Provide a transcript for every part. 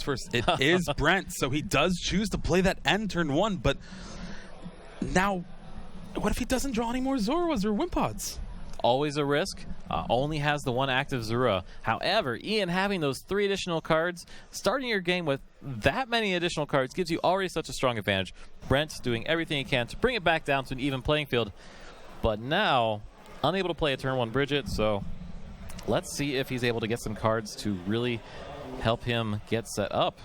first. It is Brent, so he does choose to play that end turn 1, but now what if he doesn't draw any more Zorwas or Wimpods? Always a risk. Only has the one active Zorua. However, Ian having those 3 additional cards, starting your game with that many additional cards gives you already such a strong advantage. Brent's doing everything he can to bring it back down to an even playing field, but now unable to play a turn 1 Bridget, so let's see if he's able to get some cards to really help him get set up.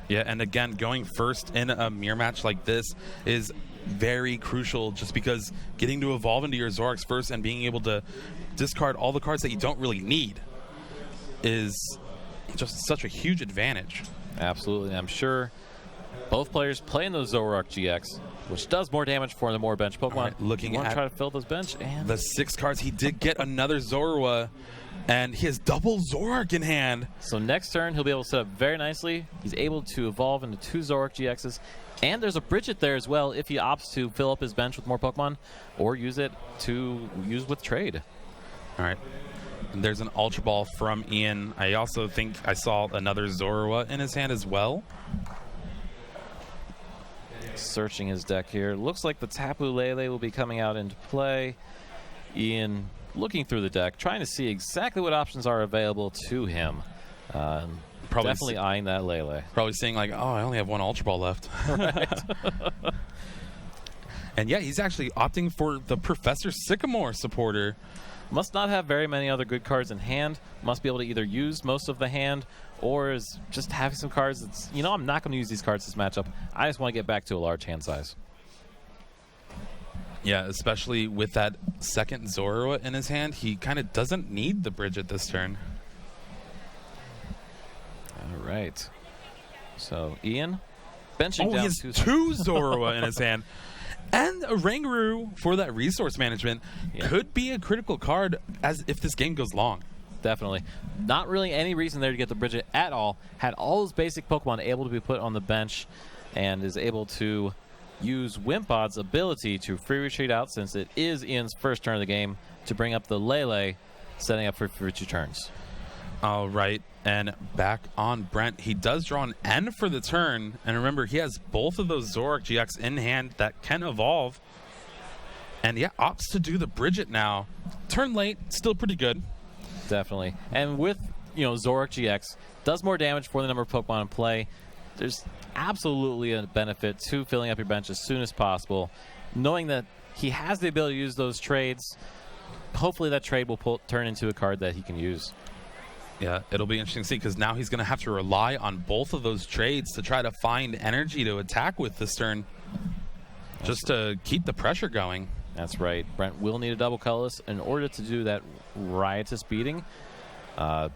Yeah, and again, going first in a mirror match like this is very crucial, just because getting to evolve into your Zoroarks first and being able to discard all the cards that you don't really need is just such a huge advantage. Absolutely. I'm sure both players playing those Zoroark GX, which does more damage for the more bench Pokemon. Right, looking at try to fill those bench and the 6 cards, he did get another Zorua, and he has double Zoroark in hand. So next turn, he'll be able to set up very nicely. He's able to evolve into 2 Zoroark GXs. And there's a Bridget there as well if he opts to fill up his bench with more Pokemon or use it to use with trade. All right. And there's an Ultra Ball from Ian. I also think I saw another Zorua in his hand as well. Searching his deck here. Looks like the Tapu Lele will be coming out into play. Ian looking through the deck, trying to see exactly what options are available to him. Definitely eyeing that Lele. Probably saying like, oh, I only have 1 Ultra Ball left. Right. And yeah, he's actually opting for the Professor Sycamore supporter. Must not have very many other good cards in hand. Must be able to either use most of the hand or is just having some cards that's, I'm not going to use these cards this matchup. I just want to get back to a large hand size. Yeah, especially with that second Zorua in his hand, he kind of doesn't need the Bridget this turn. All right. So, Ian, benching down. He has 2 Zorua in his hand. And a Rangaroo for that resource management could be a critical card as if this game goes long. Definitely. Not really any reason there to get the Bridget at all. Had all those basic Pokemon able to be put on the bench and is able to use Wimpod's ability to free retreat out, since it is Ian's first turn of the game, to bring up the Lele, setting up for 2 turns. All right, and back on Brent. He does draw an N for the turn, and remember, he has both of those Zoroark GX in hand that can evolve. And yeah, opts to do the Bridget now. Turn late, still pretty good. Definitely. And with, Zoroark GX, does more damage for the number of Pokemon in play. There's absolutely a benefit to filling up your bench as soon as possible, knowing that he has the ability to use those trades. Hopefully that trade will turn into a card that he can use. Yeah, it'll be interesting to see, because now he's going to have to rely on both of those trades to try to find energy to attack with this turn, just to keep the pressure going. That's right. Brent will need a double colorless in order to do that riotous beating.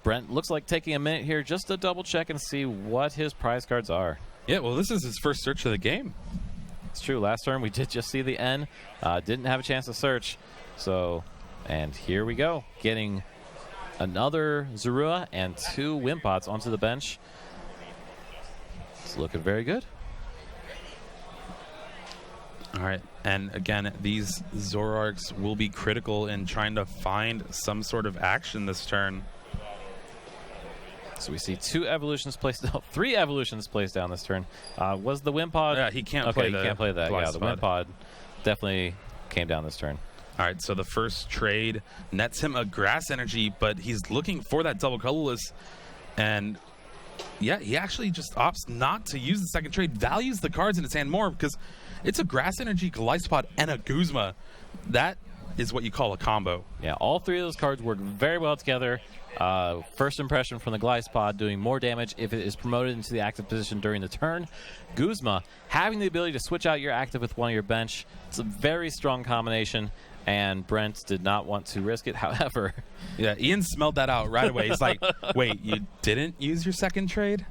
Brent looks like taking a minute here just to double check and see what his prize cards are. Yeah, well, this is his first search of the game. It's true. Last turn we did just see the N. Didn't have a chance to search. And here we go. Getting another Zorua and 2 Wimpods onto the bench. It's looking very good. All right, and again, these Zoroarks will be critical in trying to find some sort of action this turn. So we see 2 evolutions placed down, 3 evolutions placed down this turn. Was the Wimpod? Yeah, he can't play that. He can't play that. Yeah, the Wimpod definitely came down this turn. All right, so the first trade nets him a Grass Energy, but he's looking for that double colorless. And yeah, he actually just opts not to use the second trade, values the cards in his hand more, because it's a Grass Energy, Gliscod, and a Guzma. That is what you call a combo. Yeah, all 3 of those cards work very well together. First impression from the Gliscod, doing more damage if it is promoted into the active position during the turn. Guzma, having the ability to switch out your active with one of your bench. It's a very strong combination, and Brent did not want to risk it. However, yeah, Ian smelled that out right away. He's like, wait, you didn't use your second trade?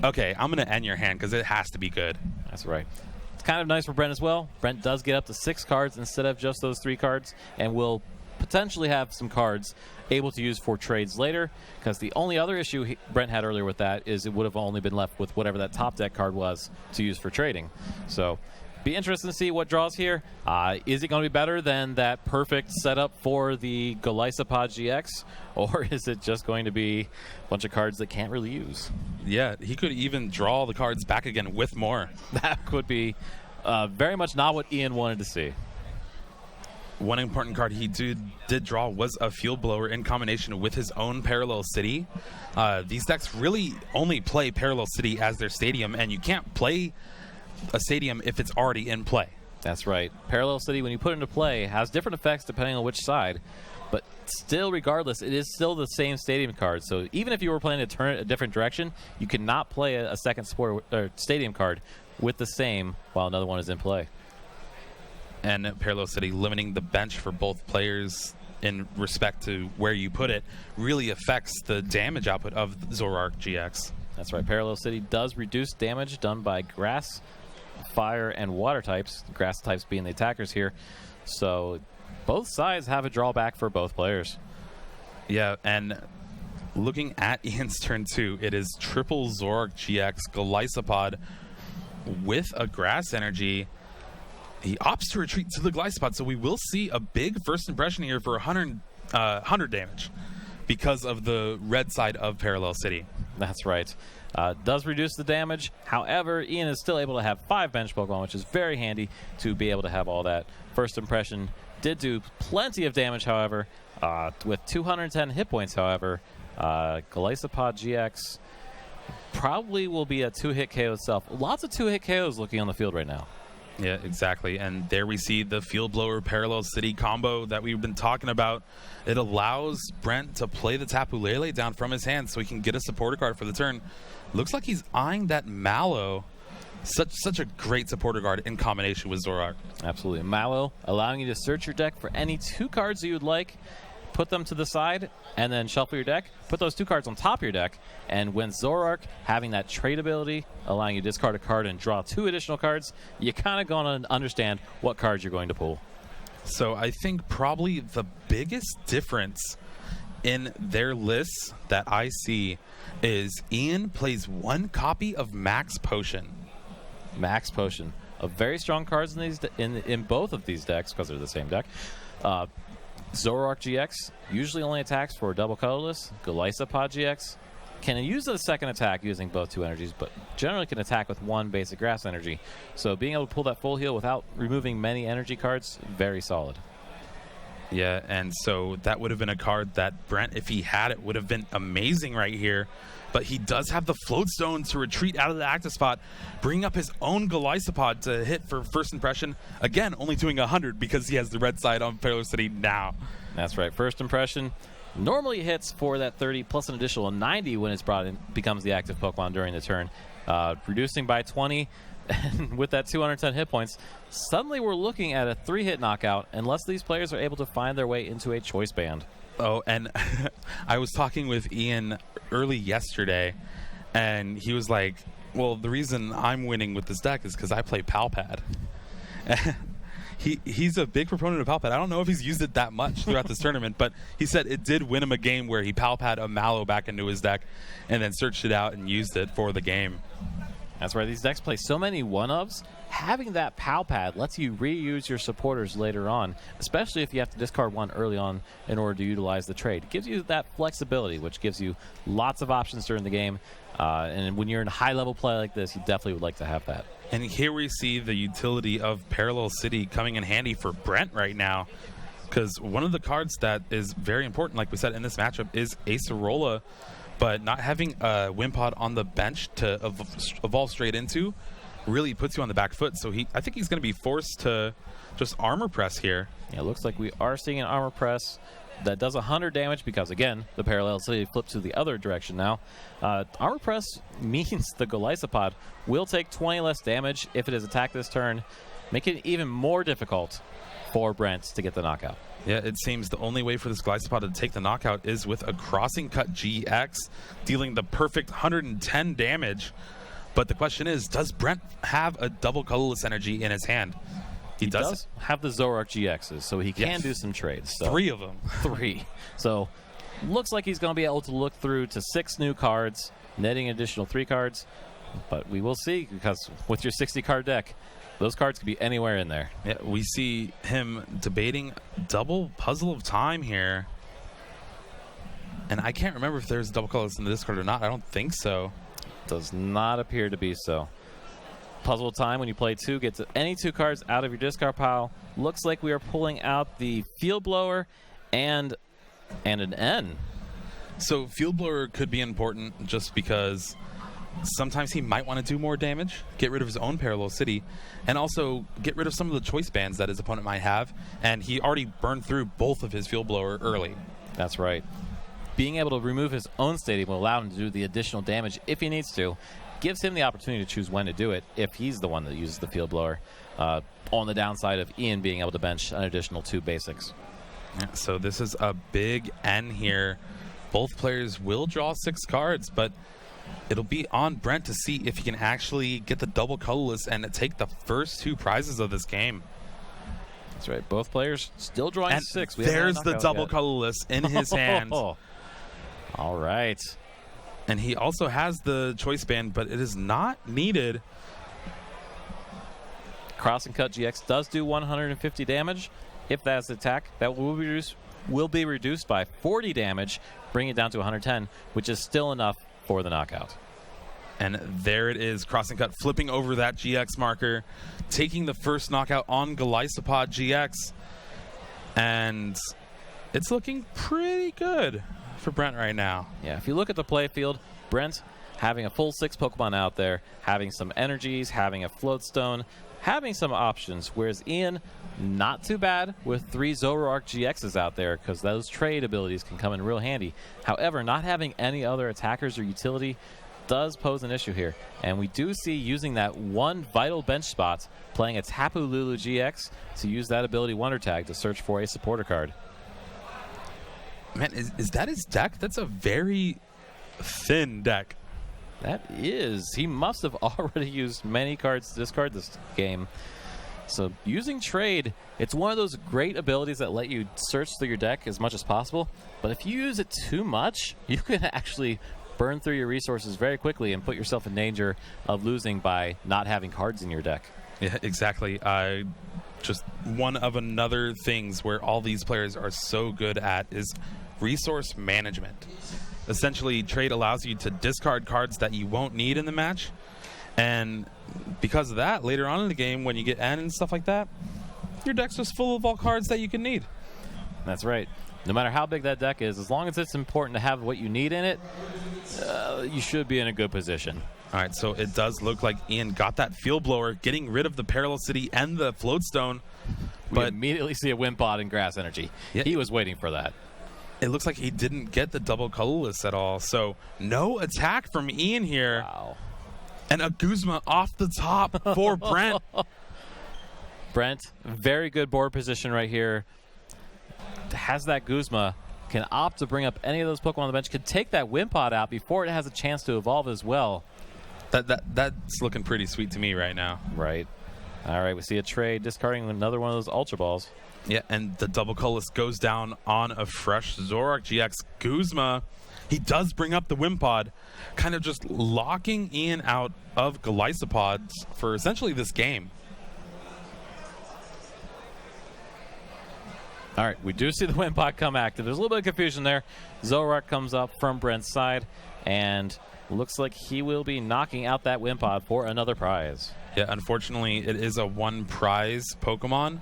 Okay, I'm going to end your hand because it has to be good. That's right. It's kind of nice for Brent as well. Brent does get up to 6 cards instead of just those 3 cards, and will potentially have some cards able to use for trades later, because the only other issue Brent had earlier with that is it would have only been left with whatever that top deck card was to use for trading. So Be interesting to see what draws here. Is it going to be better than that perfect setup for the Golisopod GX, or is it just going to be a bunch of cards that can't really use? Yeah, he could even draw the cards back again with more. That could be very much not what Ian wanted to see. One important card he did draw was a Field Blower in combination with his own Parallel City. These decks really only play Parallel City as their stadium, and you can't play a stadium if it's already in play. That's right. Parallel City, when you put it into play, has different effects depending on which side, but still, regardless, it is still the same stadium card. So even if you were planning to turn it a different direction, you cannot play a second stadium card with the same while another one is in play. And Parallel City limiting the bench for both players in respect to where you put it really affects the damage output of Zoroark GX. That's right. Parallel City does reduce damage done by grass, fire, and water types. Grass types being the attackers here. So both sides have a drawback for both players. Yeah, and looking at Ian's turn 2, it is triple Zoroark GX Golisopod with a grass energy. He opts to retreat to the Golisopod, so we will see a big first impression here for 100 damage because of the red side of Parallel City. That's right. Does reduce the damage. However, Ian is still able to have 5 bench Pokemon, which is very handy to be able to have all that. First impression did do plenty of damage, however. With 210 hit points, however, Golisopod GX probably will be a 2-hit KO itself. Lots of 2-hit KOs looking on the field right now. Yeah, exactly. And there we see the Field Blower Parallel City combo that we've been talking about. It allows Brent to play the Tapu Lele down from his hand so he can get a supporter card for the turn. Looks like he's eyeing that Mallow. Such a great supporter card in combination with Zoroark. Absolutely. Mallow allowing you to search your deck for any 2 cards that you would like, put them to the side, and then shuffle your deck. Put those 2 cards on top of your deck, and when Zoroark having that trade ability, allowing you to discard a card and draw 2 additional cards, you kind of going to understand what cards you're going to pull. So I think probably the biggest difference in their lists that I see is Ian plays 1 copy of Max Potion. Max Potion. Very strong cards in these in both of these decks because they're the same deck. Zoroark GX usually only attacks for double colorless. Golisopod GX can use a second attack using both 2 energies, but generally can attack with 1 basic grass energy. So being able to pull that full heal without removing many energy cards, very solid. Yeah, and so that would have been a card that Brent, if he had it, would have been amazing right here. But he does have the Float Stone to retreat out of the active spot, bringing up his own Golisopod to hit for first impression. Again, only doing 100 because he has the red side on Parallel City now. That's right. First impression normally hits for that 30 plus an additional 90 when it's brought in, becomes the active Pokemon during the turn. Reducing by 20, and with that 210 hit points, suddenly we're looking at a 3-hit knockout unless these players are able to find their way into a choice band. Oh, and I was talking with Ian early yesterday, and he was like, well, the reason I'm winning with this deck is because I play Palpad. He's a big proponent of Palpad. I don't know if he's used it that much throughout this tournament, but he said it did win him a game where he Palpad a Mallow back into his deck and then searched it out and used it for the game. That's right. These decks play so many one-ofs. Having that Palpad lets you reuse your supporters later on, especially if you have to discard 1 early on in order to utilize the trade. It gives you that flexibility, which gives you lots of options during the game. And when you're in high-level play like this, you definitely would like to have that. And here we see the utility of Parallel City coming in handy for Brent right now, because one of the cards that is very important, like we said in this matchup, is Acerola. But not having a Wimpod on the bench to evolve straight into really puts you on the back foot. So I think he's going to be forced to just Armor Press here. Yeah, it looks like we are seeing an Armor Press that does 100 damage because, again, the Parallel City flips to the other direction now. Armor Press means the Golisopod will take 20 less damage if it is attacked this turn, making it even more difficult for Brent to get the knockout. Yeah, it seems the only way for this Golisopod to take the knockout is with a Crossing Cut GX, dealing the perfect 110 damage. But the question is, does Brent have a double colorless energy in his hand? He does have the Zoroark GXs, so he can do some trades. So 3 of them. 3. So looks like he's going to be able to look through to 6 new cards, netting additional 3 cards. But we will see, because with your 60-card deck, those cards could be anywhere in there. Yeah, we see him debating double Puzzle of Time here. And I can't remember if there's double colors in the discard or not. I don't think so. Does not appear to be so. Puzzle of Time, when you play 2, gets any 2 cards out of your discard pile. Looks like we are pulling out the Field Blower and an N. So Field Blower could be important just because sometimes he might want to do more damage, get rid of his own Parallel City, and also get rid of some of the choice bands that his opponent might have. And he already burned through both of his Field Blower early. That's right. Being able to remove his own stadium will allow him to do the additional damage if he needs to. Gives him the opportunity to choose when to do it if he's the one that uses the Field Blower, on the downside of Ian being able to bench an additional 2 basics. Yeah, so this is a big N here. Both players will draw 6 cards, but it'll be on Brent to see if he can actually get the double colorless and take the first 2 prizes of this game. That's right. Both players still drawing And 6. There's the double colorless in his hand. All right. And he also has the choice band, but it is not needed. Cross and Cut GX does do 150 damage. If that's the attack, that will be reduced by 40 damage, bring it down to 110, which is still enough for the knockout. And there it is, Cross and Cut flipping over that GX marker, taking the first knockout on Golisopod GX. And it's looking pretty good for Brent right now. Yeah, if you look at the play field, Brent having a full 6 Pokemon out there, having some energies, having a Float Stone, having some options, whereas Ian, not too bad with 3 Zoroark GXs out there, because those trade abilities can come in real handy. However, not having any other attackers or utility does pose an issue here. And we do see using that one vital bench spot, playing a Tapu Lulu GX to use that ability Wonder Tag to search for a supporter card. Man, is that his deck? That's a very thin deck. That is. He must have already used many cards to discard this game. So using trade, it's one of those great abilities that let you search through your deck as much as possible. But if you use it too much, you can actually burn through your resources very quickly and put yourself in danger of losing by not having cards in your deck. Yeah, exactly. Just one of another things where all these players are so good at is resource management. Essentially, trade allows you to discard cards that you won't need in the match. And because of that, later on in the game, when you get N and stuff like that, your deck's just full of all cards that you can need. That's right. No matter how big that deck is, as long as it's important to have what you need in it, you should be in a good position. All right, so it does look like Ian got that Field Blower, getting rid of the Parallel City and the Float Stone. We immediately see a Wimpod and Grass Energy. Yeah, he was waiting for that. It looks like he didn't get the double colorless at all. So no attack from Ian here. Wow. And a Guzma off the top for Brent. Brent, very good board position right here. Has that Guzma, can opt to bring up any of those Pokemon on the bench, could take that Wimpod out before it has a chance to evolve as well. That's looking pretty sweet to me right now. Right. All right, we see a trade, discarding another one of those Ultra Balls. Yeah, and the double colorless goes down on a fresh Zoroark GX Guzma. He does bring up the Wimpod, kind of just locking Ian out of Golisopods for essentially this game. All right, we do see the Wimpod come active. There's a little bit of confusion there. Zoroark comes up from Brent's side, and looks like he will be knocking out that Wimpod for another prize. Yeah, unfortunately, it is a one prize Pokemon,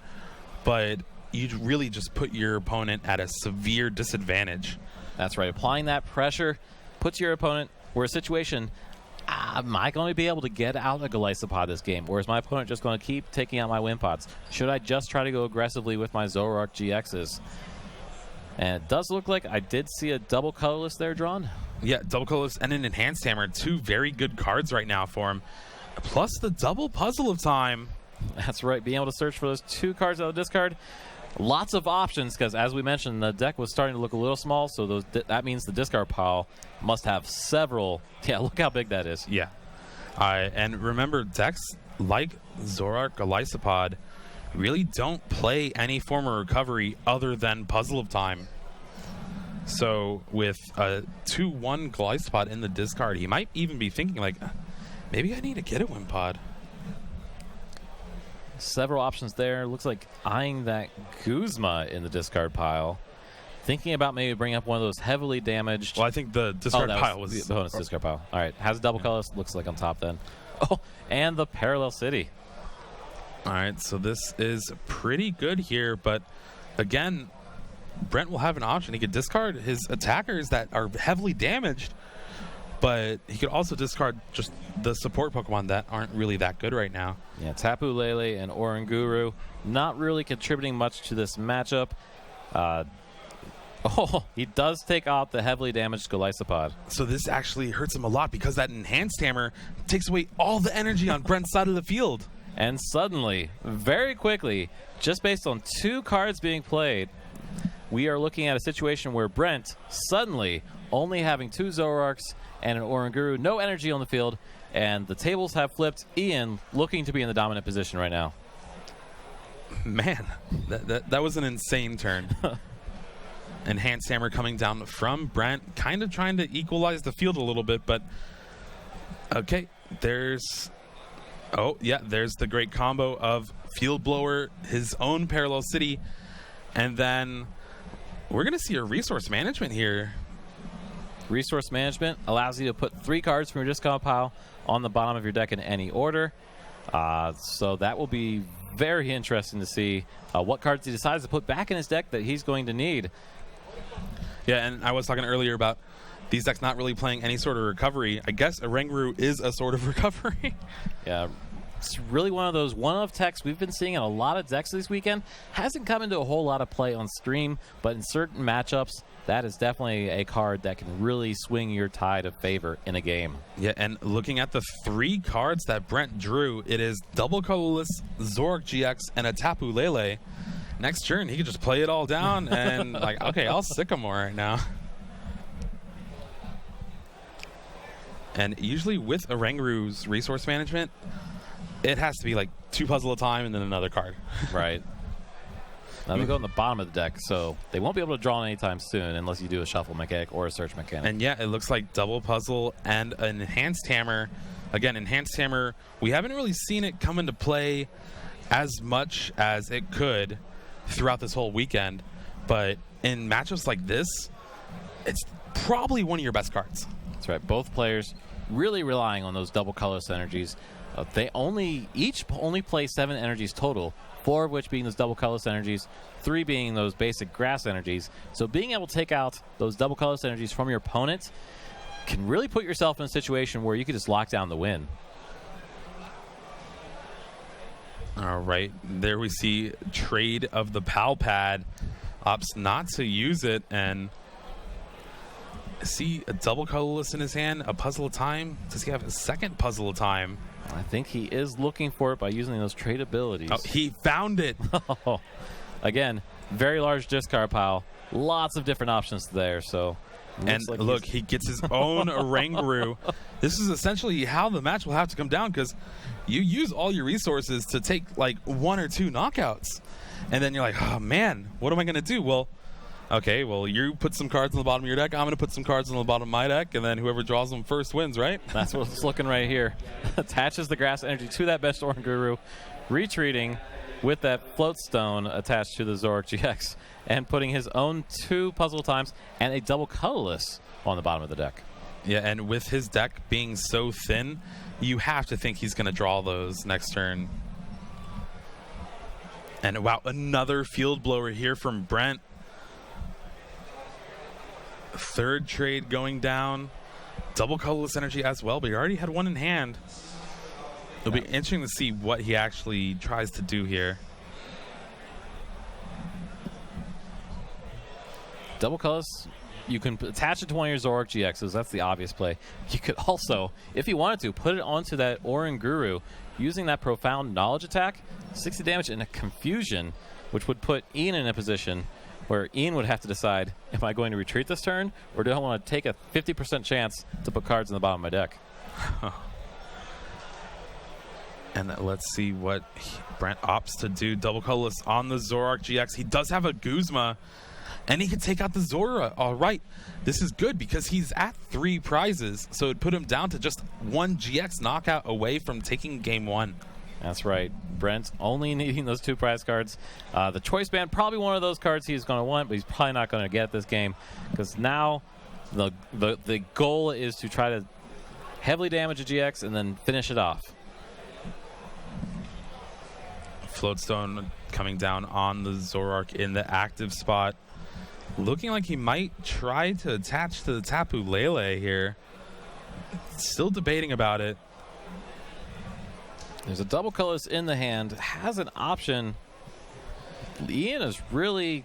but you really just put your opponent at a severe disadvantage. That's right. Applying that pressure puts your opponent where a situation, am I going to be able to get out a Golisopod this game, or is my opponent just going to keep taking out my Wimpods? Should I just try to go aggressively with my Zoroark GXs? And it does look like I did see a double colorless there drawn. Yeah, double colorless and an enhanced hammer. 2 very good cards right now for him. Plus the double Puzzle of Time. That's right. Being able to search for those 2 cards out of the discard. Lots of options, because as we mentioned, the deck was starting to look a little small, so that means the discard pile must have several. Yeah, look how big that is. Yeah. And remember, decks like Zoroark, Golisopod really don't play any form of recovery other than Puzzle of Time. So with a 2-1 Golisopod in the discard, he might even be thinking like, Maybe I need to get a Wind Pod. Several options there. Looks like eyeing that Guzma in the discard pile. Thinking about maybe bringing up one of those heavily damaged. Well, I think the discard pile was the bonus discard pile. All right, has a double colorless. Looks like on top then. Oh, and the Parallel City. All right, so this is pretty good here, but again, Brent will have an option. He could discard his attackers that are heavily damaged, but he could also discard just the support Pokemon that aren't really that good right now. Yeah, Tapu Lele and Oranguru not really contributing much to this matchup. He does take out the heavily damaged Golisopod. So this actually hurts him a lot because that Enhanced Hammer takes away all the energy on Brent's side of the field. And suddenly, very quickly, just based on 2 cards being played, we are looking at a situation where Brent, suddenly, only having 2 Zoroarks and an Oranguru, no energy on the field, and the tables have flipped. Ian looking to be in the dominant position right now. Man, that was an insane turn. Enhanced Hammer coming down from Brent, kind of trying to equalize the field a little bit, but okay, there's the great combo of Field Blower, his own Parallel City, and then we're going to see a Resource Management here. Resource Management allows you to put 3 cards from your discard pile on the bottom of your deck in any order. So that will be very interesting to see what cards he decides to put back in his deck that he's going to need. Yeah, and I was talking earlier about these decks not really playing any sort of recovery. I guess Oranguru is a sort of recovery. Yeah, it's really one of those one-of techs we've been seeing in a lot of decks this weekend. Hasn't come into a whole lot of play on stream, but in certain matchups, that is definitely a card that can really swing your tide of favor in a game. Yeah, and looking at the 3 cards that Brent drew, it is Double Colorless, Zoroark GX, and a Tapu Lele. Next turn, he could just play it all down and like, okay, I'll Sycamore right now. And usually with Oranguru's Resource Management, it has to be like 2 puzzle at a time and then another card. Right. Now they go in the bottom of the deck, so they won't be able to draw anytime soon unless you do a shuffle mechanic or a search mechanic. And yeah, it looks like double puzzle and an Enhanced Hammer. Again, Enhanced Hammer, we haven't really seen it come into play as much as it could throughout this whole weekend, but in matchups like this, it's probably one of your best cards. That's right. Both players really relying on those double colorless energies. They each play 7 energies total, 4 of which being those double colorless energies, 3 being those basic grass energies. So being able to take out those double colorless energies from your opponent can really put yourself in a situation where you could just lock down the win. All right, there we see trade of the Pal Pad. Opts not to use it, and see a double colorless in his hand, a puzzle of time. Does he have a second puzzle of time? I think he is looking for it by using those trade abilities. Oh, he found it. Again, very large discard pile. Lots of different options there. So, and like look, he gets his own Oranguru. This is essentially how the match will have to come down, because you use all your resources to take like 1 or 2 knockouts, and then you're like, oh man, what am I going to do? Well, okay, well, you put some cards on the bottom of your deck. I'm going to put some cards on the bottom of my deck, and then whoever draws them first wins, right? That's what it's looking right here. Attaches the grass energy to that best Oranguru, retreating with that float stone attached to the Zoroark GX, and putting his own 2 puzzle times and a double colorless on the bottom of the deck. Yeah, and with his deck being so thin, you have to think he's going to draw those next turn. And wow, another Field Blower here from Brent. 3rd trade going down. Double colorless energy as well, but he already had 1 in hand. It'll be interesting to see what he actually tries to do here. Double colorless, you can attach it to one of your Zoroark GXs. That's the obvious play. You could also, if you wanted to, put it onto that Oranguru using that Profound Knowledge attack, 60 damage and a Confusion, which would put Ian in a position where Ian would have to decide, am I going to retreat this turn, or do I want to take a 50% chance to put cards in the bottom of my deck? And let's see what Brent opts to do. Double colorless on the Zoroark GX. He does have a Guzma, And he can take out the Zora. All right. This is good because he's at 3 prizes. So it'd put him down to just 1 GX knockout away from taking game 1. That's right. Brent only needing those 2 prize cards. The Choice Band, probably one of those cards he's going to want, but he's probably not going to get this game because now the goal is to try to heavily damage a GX and then finish it off. Floatstone coming down on the Zoroark in the active spot. Looking like he might try to attach to the Tapu Lele here. Still debating about it. There's a double colorless in the hand. Has an option. Ian is really...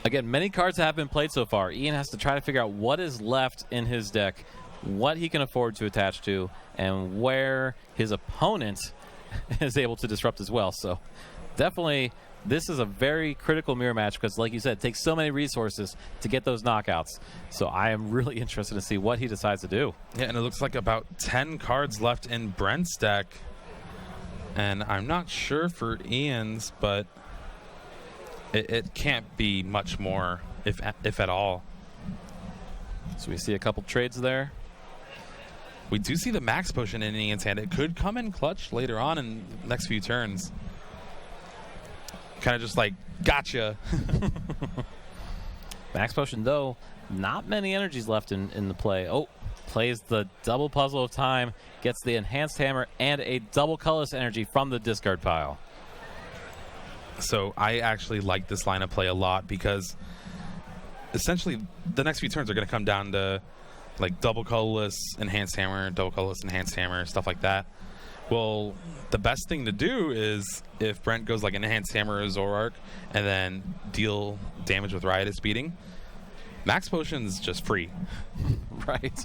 Again, many cards have been played so far. Ian has to try to figure out what is left in his deck, what he can afford to attach to, and where his opponent is able to disrupt as well. So definitely this is a very critical mirror match because, like you said, it takes so many resources to get those knockouts. So I am really interested to see what he decides to do. Yeah, and it looks like about 10 cards left in Brent's deck. And I'm not sure for Ian's, but it can't be much more, if at all. So we see a couple trades there. We do see the Max Potion in Ian's hand. It could come in clutch later on in the next few turns. Kind of just like, gotcha. Max Potion, though, not many energies left in the play. Oh, plays the double puzzle of time, gets the Enhanced Hammer and a double colorless energy from the discard pile. So I actually like this line of play a lot because essentially the next few turns are going to come down to like double colorless, Enhanced Hammer, double colorless, Enhanced Hammer, stuff like that. Well, the best thing to do is if Brent goes like an Enhanced Hammer or Zoroark and then deal damage with Riotous Beating, Max Potion's just free. Right.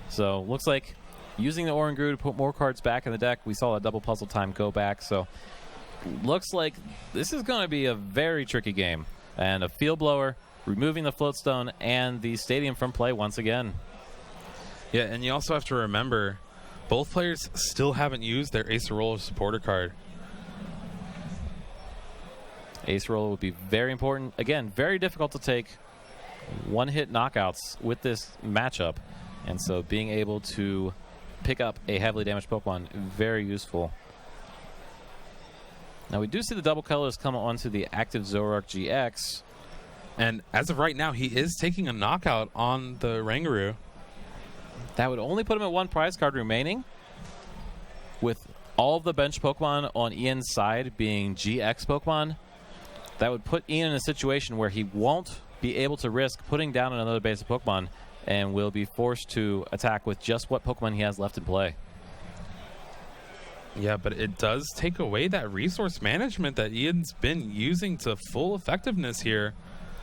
So looks like using the Oranguru to put more cards back in the deck. We saw a double puzzle time go back. So looks like this is going to be a very tricky game. And a Field Blower, removing the Floatstone and the Stadium from play once again. Yeah, and you also have to remember, both players still haven't used their Acerola supporter card. Acerola would be very important. Again, very difficult to take one-hit knockouts with this matchup. And so being able to pick up a heavily damaged Pokemon, very useful. Now we do see the double colors come onto the active Zoroark GX. And as of right now, he is taking a knockout on the Rangaroo. That would only put him at 1 prize card remaining, with all of the bench Pokemon on Ian's side being GX Pokemon. That would put Ian in a situation where he won't be able to risk putting down another base of Pokemon and will be forced to attack with just what Pokemon he has left in play. Yeah, but it does take away that resource management that Ian's been using to full effectiveness here.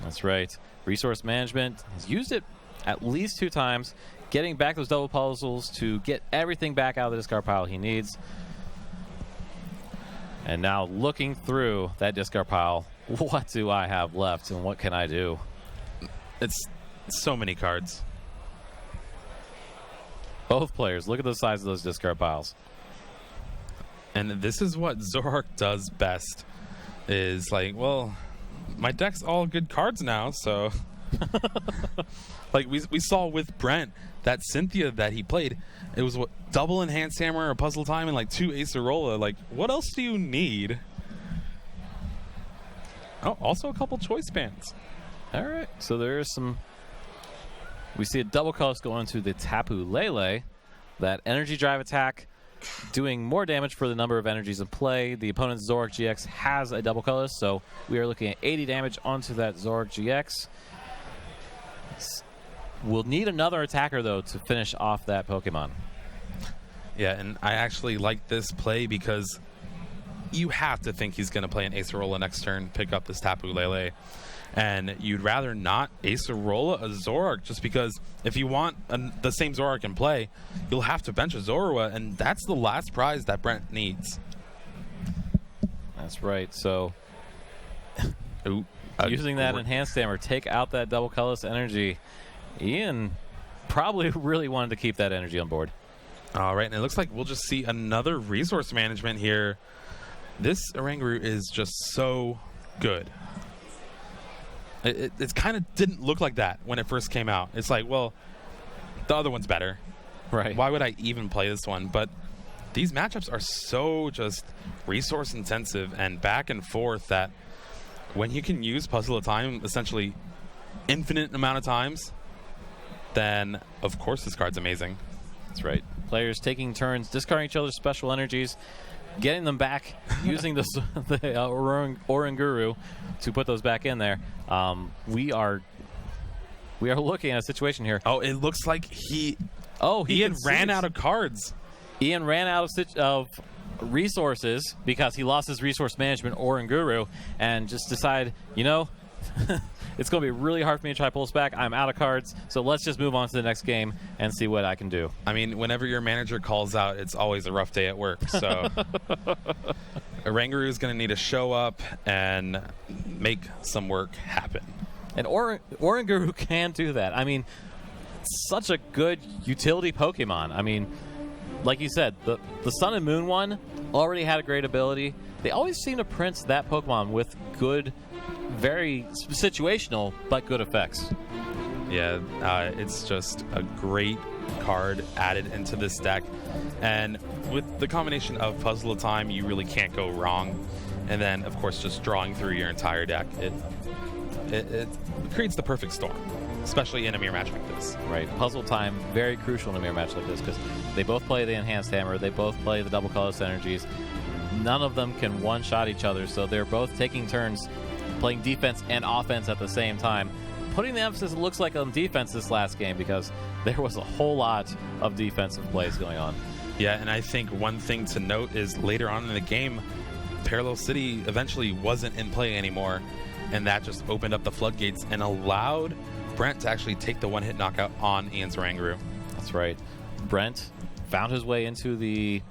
That's right. Resource management. He's used it at least 2 times, getting back those double puzzles to get everything back out of the discard pile he needs. And now looking through that discard pile, what do I have left and what can I do? It's so many cards. Both players, look at the size of those discard piles. And this is what Zoroark does best, is like, well, my deck's all good cards now, so... Like we saw with Brent, that Cynthia that he played, it was what, double Enhanced Hammer, a Puzzle Time, and like 2 Acerola. Like, what else do you need? Oh, also a couple Choice Bands. All right, so there's some... We see a double colorless go into the Tapu Lele. That Energy Drive attack doing more damage for the number of energies in play. The opponent's Zoroark GX has a double colorless, so we are looking at 80 damage onto that Zoroark GX. We'll need another attacker, though, to finish off that Pokemon. Yeah, and I actually like this play because you have to think he's going to play an Acerola next turn, pick up this Tapu Lele. And you'd rather not Acerola a Zoroark, just because if you want the same Zoroark in play, you'll have to bench a Zorua, and that's the last prize that Brent needs. That's right. So Ooh, using that Enhanced Hammer, take out that double colorless energy. Ian probably really wanted to keep that energy on board. All right, and it looks like we'll just see another resource management here. This Oranguru is just so good. It kind of didn't look like that when it first came out. It's like, well, the other one's better. Right. Why would I even play this one? But these matchups are so just resource intensive and back and forth that when you can use Puzzle of Time essentially infinite amount of times, then of course this card's amazing. That's right. Players taking turns, discarding each other's special energies, getting them back, using the Oranguru to put those back in there. We are looking at a situation here. Oh, it looks like he ran out of cards. Ian ran out of resources because he lost his resource management Oranguru and just decided, it's going to be really hard for me to try to pull this back. I'm out of cards, so let's just move on to the next game and see what I can do. I mean, whenever your manager calls out, it's always a rough day at work. So Oranguru is going to need to show up and make some work happen. And Oranguru can do that. I mean, such a good utility Pokemon. I mean, like you said, the Sun and Moon one already had a great ability. They always seem to print that Pokemon with good, very situational, but good effects. Yeah, it's just a great card added into this deck. And with the combination of Puzzle of Time, you really can't go wrong. And then, of course, just drawing through your entire deck, it creates the perfect storm, especially in a mirror match like this. Right. Puzzle Time, very crucial in a mirror match like this because they both play the Enhanced Hammer, they both play the double colorless energies. None of them can one-shot each other, so they're both taking turns playing defense and offense at the same time. Putting the emphasis, it looks like, on defense this last game because there was a whole lot of defensive plays going on. Yeah, and I think one thing to note is later on in the game, Parallel City eventually wasn't in play anymore, and that just opened up the floodgates and allowed Brent to actually take the one-hit knockout on Ian's Oranguru. That's right. Brent found his way into the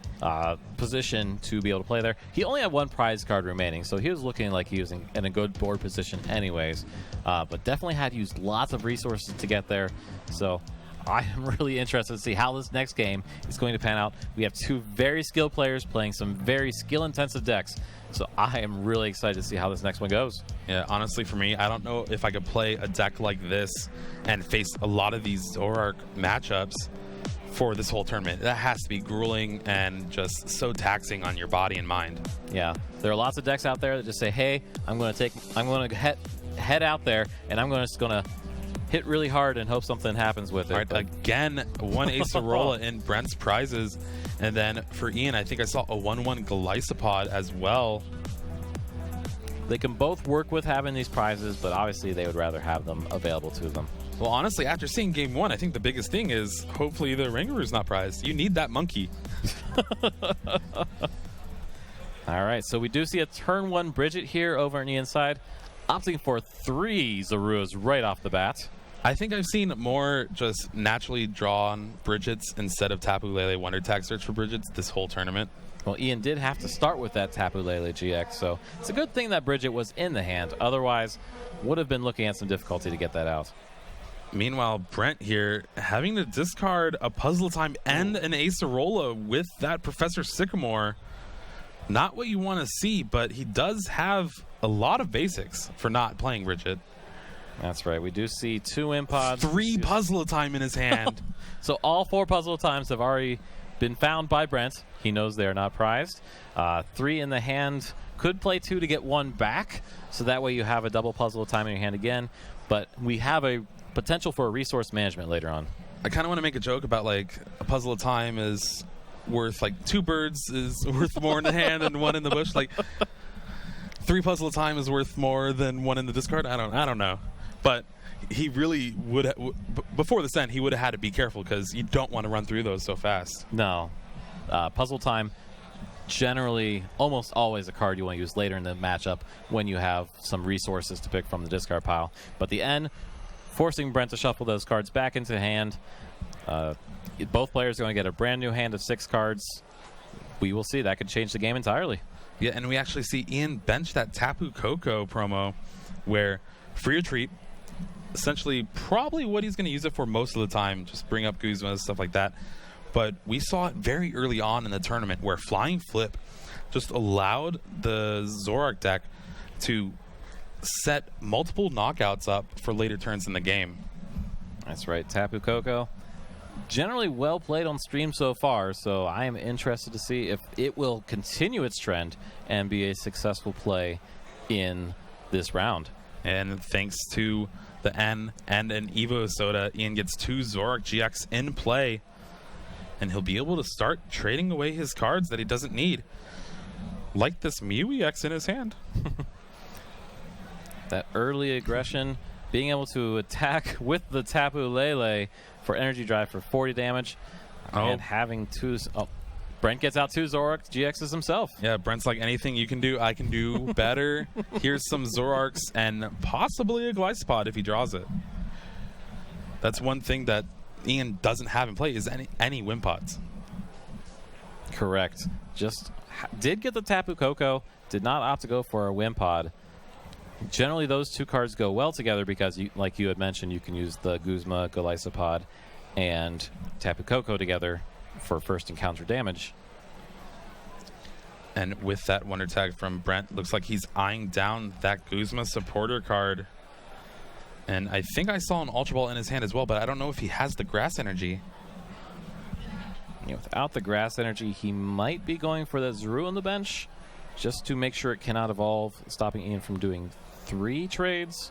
position to be able to play there. He only had one prize card remaining, so he was looking like he was in a good board position anyways, but definitely had used lots of resources to get there. So I am really interested to see how this next game is going to pan out. We have two very skilled players playing some very skill-intensive decks, so I am really excited to see how this next one goes. Yeah, honestly, for me, I don't know if I could play a deck like this and face a lot of these Zoroark matchups for this whole tournament. That has to be grueling and just so taxing on your body and mind. Yeah, there are lots of decks out there that just say, "Hey, I'm going to head out there, and I'm just going to hit really hard and hope something happens with it." All right, again, one Acerola in Brent's prizes, and then for Ian, I think I saw a 1/1 Gliscopod as well. They can both work with having these prizes, but obviously they would rather have them available to them. Well, honestly, after seeing Game 1, I think the biggest thing is hopefully the Oranguru's not prized. You need that monkey. All right, so we do see a turn 1 Bridget here over on the inside, opting for 3 Zoruas right off the bat. I think I've seen more just naturally drawn Bridgets instead of Tapu Lele Wonder Tag search for Bridgets this whole tournament. Well, Ian did have to start with that Tapu Lele GX, so it's a good thing that Bridget was in the hand. Otherwise, would have been looking at some difficulty to get that out. Meanwhile, Brent here having to discard a Puzzle Time and an Acerola with that Professor Sycamore. Not what you want to see, but he does have a lot of basics for not playing Bridget. That's right. We do see 2 Impods. 3 Puzzle Time in his hand. So all 4 Puzzle Times have already been found by Brent. He knows they are not prized. 3 in the hand. Could play 2 to get 1 back, so that way you have a double Puzzle Time in your hand again. But we have a potential for a resource management later on. I kind of want to make a joke about, like, a Puzzle of Time is worth, like, 2 birds is worth more in the hand than 1 in the bush. Like, 3 Puzzle of Time is worth more than 1 in the discard. I don't know. But he really would before this end, he would have had to be careful because you don't want to run through those so fast. No. Puzzle Time, generally almost always a card you want to use later in the matchup when you have some resources to pick from the discard pile. But the end, forcing Brent to shuffle those cards back into hand. Both players are going to get a brand new hand of 6 cards. We will see. That could change the game entirely. Yeah, and we actually see Ian bench that Tapu Koko promo where free retreat, essentially probably what he's going to use it for most of the time, just bring up Guzma, stuff like that. But we saw it very early on in the tournament where Flying Flip just allowed the Zoroark deck to set multiple knockouts up for later turns in the game. That's right. Tapu Koko, generally well played on stream so far, so I am interested to see if it will continue its trend and be a successful play in this round. And thanks to the N and an Evo Soda, Ian gets 2 Zoroark GX in play, and he'll be able to start trading away his cards that he doesn't need, like this Mew EX in his hand. That early aggression, being able to attack with the Tapu Lele for energy drive for 40 damage, and having 2... Oh, Brent gets out 2 Zoroark GXs himself. Yeah, Brent's like, anything you can do, I can do better. Here's some Zoroarks and possibly a Glycepod if he draws it. That's one thing that Ian doesn't have in play is any Wimpods. Correct. Just did get the Tapu Koko, did not opt to go for a Wimpod. Generally, those 2 cards go well together because, like you had mentioned, you can use the Guzma, Glycepod, and Tapu Koko together for first encounter damage. And with that Wonder Tag from Brent, looks like he's eyeing down that Guzma supporter card. And I think I saw an Ultra Ball in his hand as well, but I don't know if he has the Grass Energy. Yeah, without the Grass Energy, he might be going for that Zuru on the bench just to make sure it cannot evolve, stopping Ian from doing 3 trades.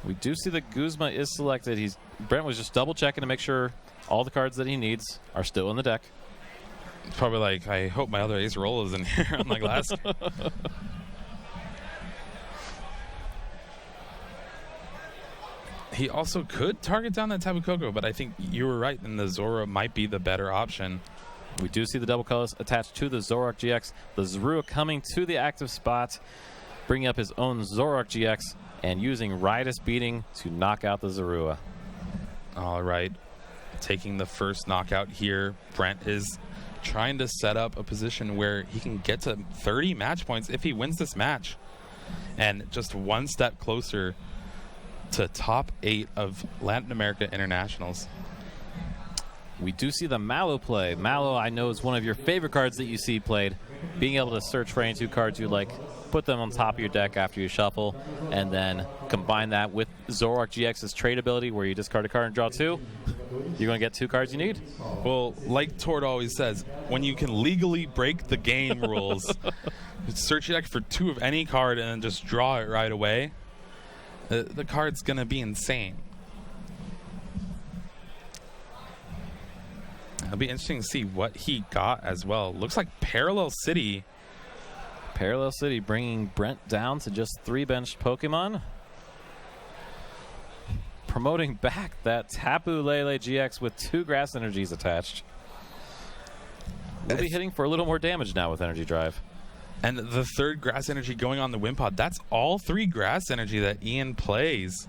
We do see that Guzma is selected. Brent was just double checking to make sure all the cards that he needs are still in the deck. It's probably like, I hope my other Acerola is in here on my glass. He also could target down that Tapu Koko, but I think you were right, and the Zora might be the better option. We do see the double colors attached to the Zoroark GX. The Zorua coming to the active spot, bringing up his own Zoroark GX, and using Riotous Beating to knock out the Zorua. All right. Taking the first knockout here, Brent is trying to set up a position where he can get to 30 match points if he wins this match. And just one step closer to top 8 of Latin America Internationals. We do see the Mallow play. Mallow, I know, is one of your favorite cards that you see played. Being able to search for any 2 cards you like, put them on top of your deck after you shuffle, and then combine that with Zoroark GX's trade ability where you discard a card and draw 2. You're going to get 2 cards you need. Well, like Tord always says, when you can legally break the game rules, search your deck for 2 of any card and then just draw it right away, the card's going to be insane. It'll be interesting to see what he got as well. Looks like Parallel City. Parallel City bringing Brent down to just 3 benched Pokemon. Promoting back that Tapu Lele GX with 2 Grass Energies attached. We'll be hitting for a little more damage now with Energy Drive. And the 3rd Grass Energy going on the Wimpod. That's all 3 Grass Energy that Ian plays.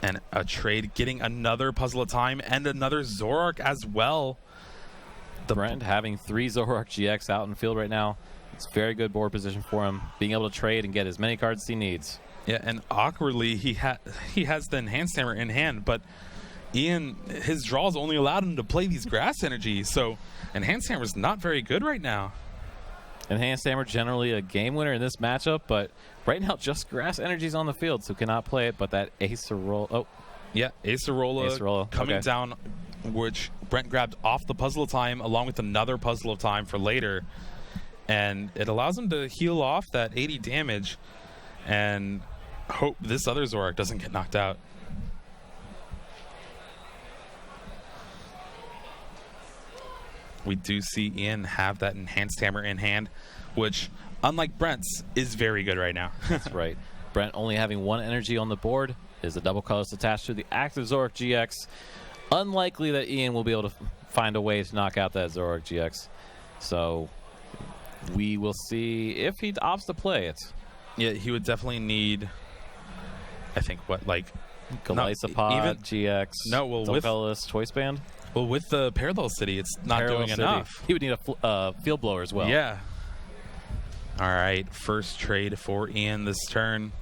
And a trade getting another Puzzle of Time and another Zoroark as well. Brent having 3 Zoroark GX out in field right now. It's very good board position for him, being able to trade and get as many cards as he needs. Yeah, and awkwardly, he has the Enhanced Hammer in hand, but Ian, his draws only allowed him to play these Grass Energy, so Enhanced Hammer's not very good right now. Enhanced Hammer generally a game winner in this matchup, but right now just Grass Energy's on the field, so cannot play it, but that Acerola... Oh. Yeah, Acerola coming down, which Brent grabbed off the Puzzle of Time along with another Puzzle of Time for later, and it allows him to heal off that 80 damage and hope this other Zoroark doesn't get knocked out. We do see Ian have that Enhanced Hammer in hand, which, unlike Brent's, is very good right now. That's right. Brent only having 1 energy on the board is the double colors attached to the active Zoroark GX. Unlikely that Ian will be able to find a way to knock out that Zoroark GX. So we will see if he opts to play it. Yeah, he would definitely need, I think, Glycepod, GX, with Colorless, Choice Band. Well, with the Parallel City, it's not doing enough. He would need a Field Blower as well. Yeah. All right, first trade for Ian this turn.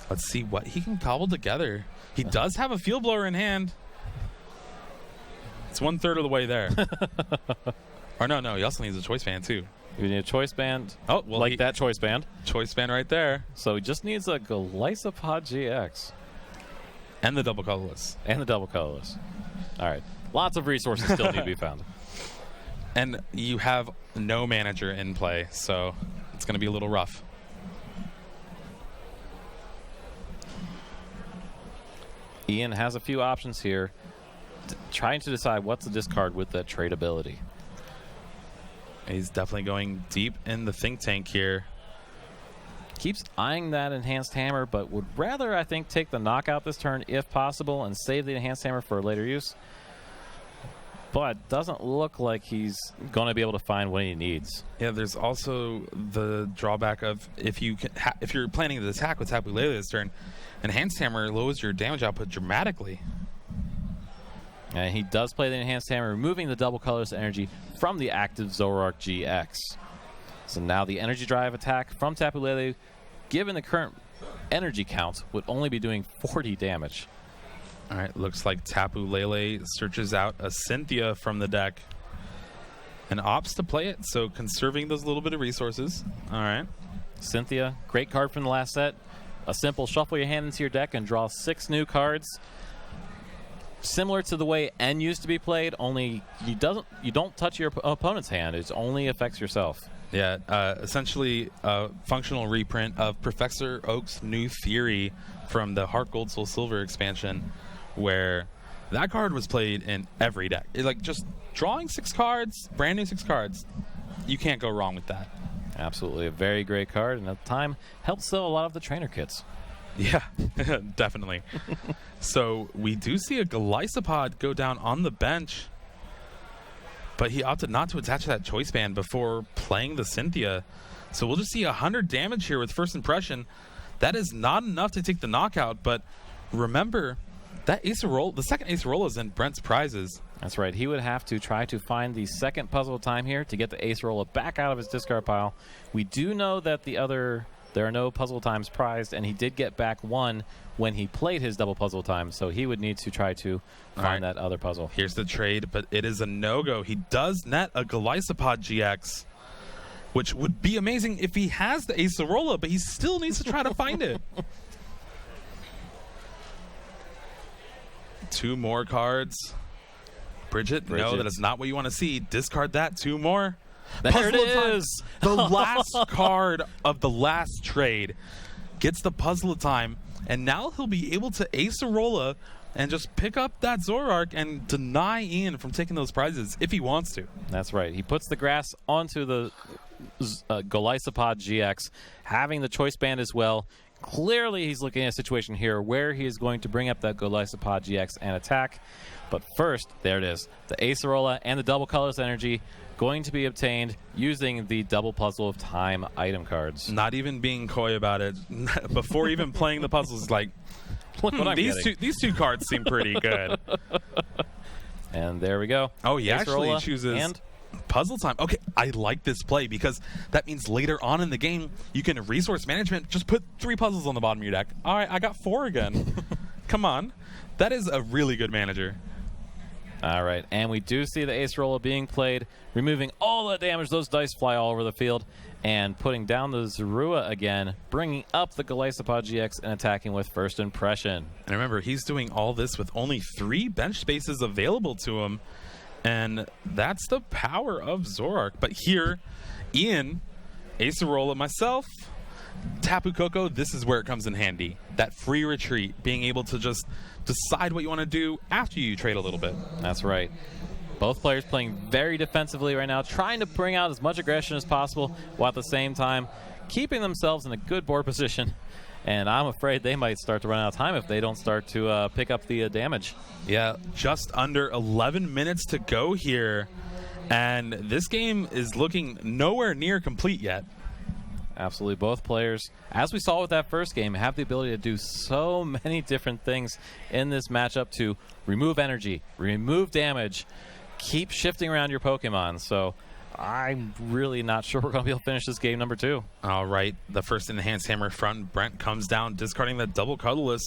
Let's see what he can cobble together. He does have a Field Blower in hand. It's 1/3 of the way there. Or no, he also needs a choice band too. You need a choice band. Oh, well, like that choice band. Choice band right there. So he just needs a Golisopod GX. And the double colorless. All right. Lots of resources still need to be found. And you have no manager in play, so it's going to be a little rough. Ian has a few options here, trying to decide what to discard with that trade ability. He's definitely going deep in the think tank here. Keeps eyeing that enhanced hammer, but would rather, I think, take the knockout this turn if possible and save the enhanced hammer for later use. But doesn't look like he's going to be able to find what he needs. Yeah, there's also the drawback of if you're planning to attack with Tapu Lele this turn, enhanced hammer lowers your damage output dramatically. And he does play the enhanced hammer, removing the double colorless energy from the active Zoroark GX. So now the energy drive attack from Tapu Lele, given the current energy count, would only be doing 40 damage. All right, looks like Tapu Lele searches out a Cynthia from the deck and opts to play it, so conserving those little bit of resources. All right. Cynthia, great card from the last set. A simple shuffle your hand into your deck and draw 6 new cards. Similar to the way N used to be played, only you don't touch your opponent's hand. It only affects yourself. Yeah, essentially a functional reprint of Professor Oak's New Theory from the Heart Gold Soul Silver expansion, where that card was played in every deck. It's like just drawing 6 cards, brand new 6 cards. You can't go wrong with that. Absolutely, a very great card, and at the time helped sell a lot of the trainer kits. Yeah, definitely. So we do see a Golisopod go down on the bench, but he opted not to attach that choice band before playing the Cynthia. So we'll just see 100 damage here with first impression. That is not enough to take the knockout, but remember, that Acerola, the second Acerola is in Brent's prizes. That's right. He would have to try to find the second puzzle of time here to get the Acerola back out of his discard pile. We do know that there are no puzzle times prized, and he did get back 1 when he played his double puzzle time, so he would need to try to find that other puzzle. Here's the trade, but it is a no-go. He does net a Golisopod GX, which would be amazing if he has the Acerola, but he still needs to try to find it. 2 more cards. Bridget, no, that is not what you want to see. Discard that. 2 more. There it is. The last card of the last trade gets the puzzle of time, and now he'll be able to Acerola and just pick up that Zoroark and deny Ian from taking those prizes if he wants to. That's right. He puts the grass onto the Golisopod GX, having the choice band as well. Clearly, he's looking at a situation here where he is going to bring up that Golisopod GX and attack. But first, there it is. The Acerola and the double colorless energy going to be obtained using the double puzzle of time item cards. Not even being coy about it. Before even playing the puzzles, like, look what I'm getting. These two cards seem pretty good. And there we go. Oh, he actually Acerola chooses puzzle time. Okay, I like this play because that means later on in the game, you can resource management, just put 3 puzzles on the bottom of your deck. All right, I got 4 again. Come on. That is a really good manager. All right, and we do see the Acerola being played, removing all the damage. Those dice fly all over the field, and putting down the Zorua again, bringing up the Golisopod GX and attacking with first impression. And remember, he's doing all this with only 3 bench spaces available to him, and that's the power of Zoroark. But here, Ian, Acerola, myself, Tapu Koko, this is where it comes in handy. That free retreat, being able to just decide what you want to do after you trade a little bit. That's right. Both players playing very defensively right now, trying to bring out as much aggression as possible, while at the same time keeping themselves in a good board position. And I'm afraid they might start to run out of time if they don't start to pick up the damage. Yeah, just under 11 minutes to go here. And this game is looking nowhere near complete yet. Absolutely. Both players, as we saw with that first game, have the ability to do so many different things in this matchup to remove energy, remove damage, keep shifting around your Pokemon. So I'm really not sure we're going to be able to finish this game number 2. All right. The first enhanced hammer front, Brent comes down, discarding the double colorless,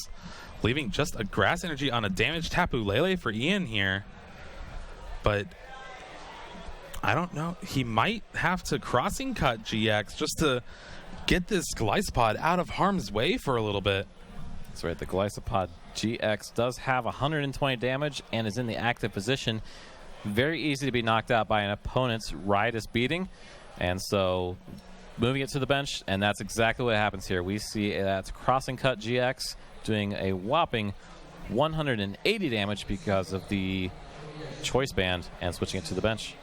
leaving just a grass energy on a damaged Tapu Lele for Ian here. But I don't know. He might have to crossing cut GX just to get this Glycopod out of harm's way for a little bit. That's right. The Glycopod GX does have 120 damage and is in the active position. Very easy to be knocked out by an opponent's Riotous Beating. And so moving it to the bench, and that's exactly what happens here. We see that's crossing cut GX doing a whopping 180 damage because of the choice band and switching it to the bench.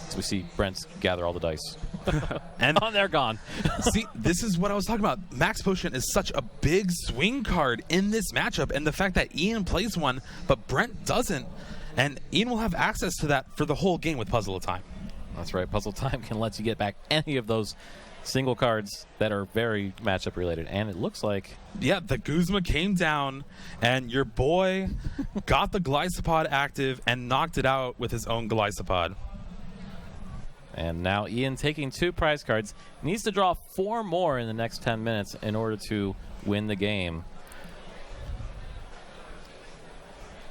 So we see Brent gather all the dice. And they're gone. See, this is what I was talking about. Max Potion is such a big swing card in this matchup, and the fact that Ian plays one, but Brent doesn't, and Ian will have access to that for the whole game with Puzzle of Time. That's right. Puzzle Time can let you get back any of those single cards that are very matchup related, and it looks like... Yeah, the Guzma came down, and your boy got the Glycopod active and knocked it out with his own Glycopod. And now Ian, taking 2 prize cards, needs to draw 4 more in the next 10 minutes in order to win the game.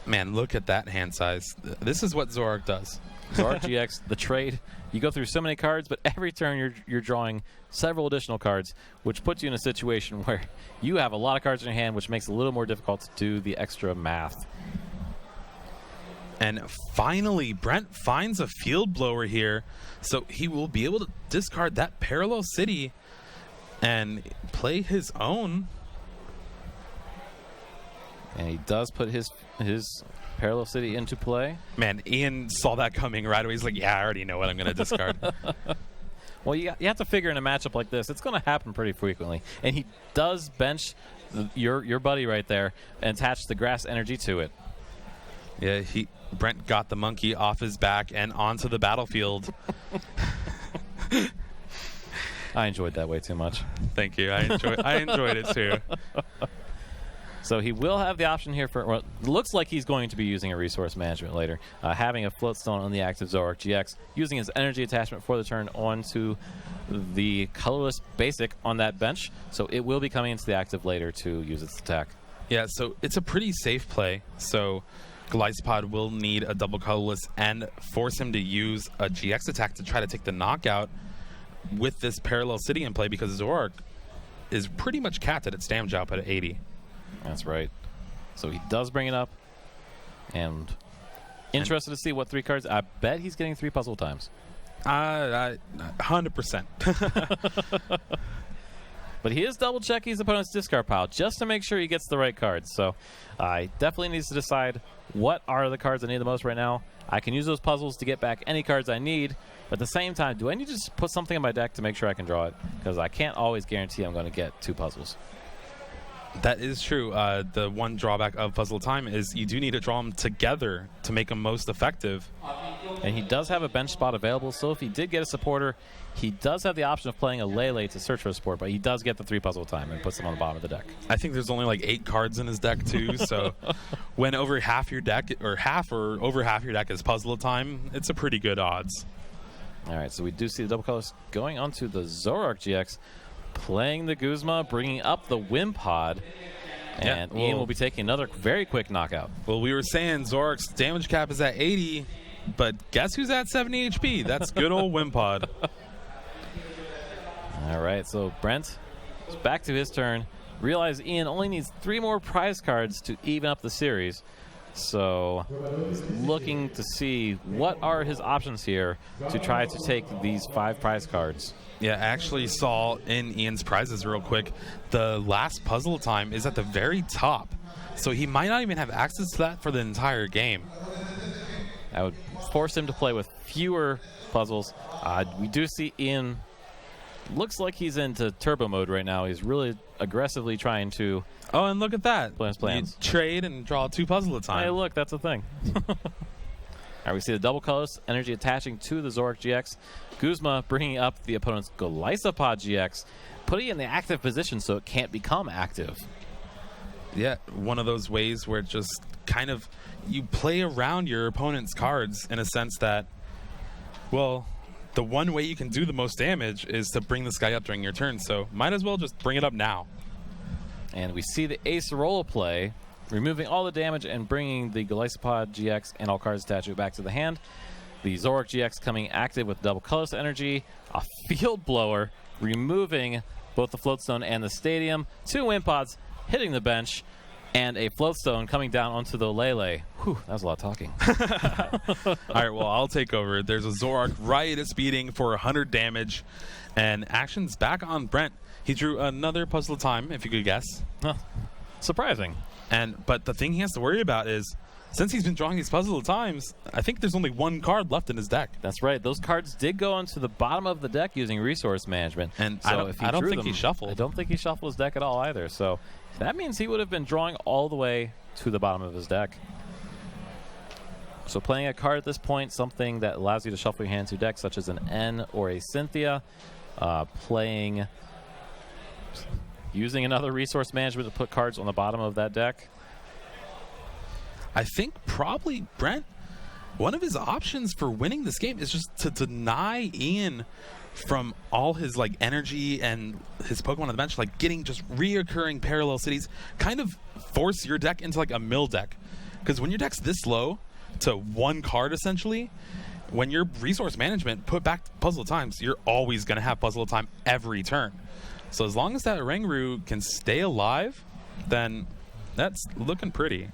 Man, look at that hand size. This is what Zoroark does. Zoroark GX, the trade. You go through so many cards, but every turn you're drawing several additional cards, which puts you in a situation where you have a lot of cards in your hand, which makes it a little more difficult to do the extra math. And finally, Brent finds a field blower here, so he will be able to discard that Parallel City and play his own. And he does put his Parallel City into play. Man, Ian saw that coming right away. He's like, yeah, I already know what I'm going to discard. Well, you have to figure in a matchup like this, it's going to happen pretty frequently. And he does bench your buddy right there and attach the grass energy to it. Yeah, Brent got the monkey off his back and onto the battlefield. I enjoyed that way too much. Thank you. I enjoyed it too. So he will have the option here for, well, it looks like he's going to be using a resource management later. Having a Floatstone on the active Zoroark GX, using his energy attachment for the turn onto the colorless basic on that bench. So it will be coming into the active later to use its attack. Yeah, so it's a pretty safe play. So Glycopod will need a double colorless and force him to use a GX attack to try to take the knockout with this Parallel City in play, because Zoroark is pretty much capped at its damage output at 80. That's right. So he does bring it up. And interested to see what 3 cards. I bet he's getting 3 puzzle times. 100%. But he is double checking his opponent's discard pile just to make sure he gets the right cards. So he definitely needs to decide what are the cards I need the most right now. I can use those puzzles to get back any cards I need. But at the same time, do I need to just put something in my deck to make sure I can draw it? Because I can't always guarantee I'm going to get 2 puzzles. That is true. The one drawback of Puzzle Time is you do need to draw them together to make them most effective. And he does have a bench spot available, so if he did get a supporter, he does have the option of playing a Lele to search for a support, but he does get the 3 puzzle time and puts them on the bottom of the deck. I think there's only like 8 cards in his deck too, so when over half your deck, or over half your deck is Puzzle Time, it's a pretty good odds. All right, so we do see the double colors going onto the Zoroark GX, playing the Guzma, bringing up the Wimpod, and yeah, Ian will be taking another very quick knockout. Well, we were saying Zoroark's damage cap is at 80, but guess who's at 70 HP? That's good old Wimpod. All right, so Brent is back to his turn. Realize Ian only needs 3 more prize cards to even up the series. So he's looking to see what are his options here to try to take these 5 prize cards. Yeah, I actually saw in Ian's prizes real quick, the last Puzzle Time is at the very top. So he might not even have access to that for the entire game. That would force him to play with fewer puzzles. We do see Ian, looks like he's into turbo mode right now. He's really aggressively trying to... Oh, and look at that. Plans. You trade and draw 2 puzzles at a time. Hey, look, that's a thing. All right, we see the double colors, energy attaching to the Zoroark GX. Guzma bringing up the opponent's Glycopod GX, putting it in the active position so it can't become active. Yeah, one of those ways where it just kind of, you play around your opponent's cards in a sense that, well, the one way you can do the most damage is to bring this guy up during your turn, so might as well just bring it up now. And we see the Acerola play, removing all the damage and bringing the Glycopod GX and all cards attached to it back to the hand. The Zoroark GX coming active with double colorless energy, a field blower, removing both the floatstone and the stadium, 2 wind pods hitting the bench, and a floatstone coming down onto the Lele. Whew, that was a lot of talking. All right, well, I'll take over. There's a Zoroark right at speeding for 100 damage, and action's back on Brent. He drew another puzzle time, if you could guess. Huh. Surprising. But the thing he has to worry about is, since he's been drawing these puzzle times, I think there's only 1 card left in his deck. That's right. Those cards did go onto the bottom of the deck using resource management. And so I don't think he shuffled. I don't think he shuffled his deck at all either. So that means he would have been drawing all the way to the bottom of his deck. So playing a card at this point, something that allows you to shuffle your hand to decks, such as an N or a Cynthia. Using another resource management to put cards on the bottom of that deck. I think probably Brent, one of his options for winning this game is just to deny Ian from all his like energy and his Pokemon on the bench, like getting just reoccurring parallel cities, kind of force your deck into like a mill deck. Because when your deck's this low to 1 card essentially, when your resource management put back puzzle of times, you're always going to have puzzle of time every turn. So as long as that Oranguru can stay alive, then that's looking pretty.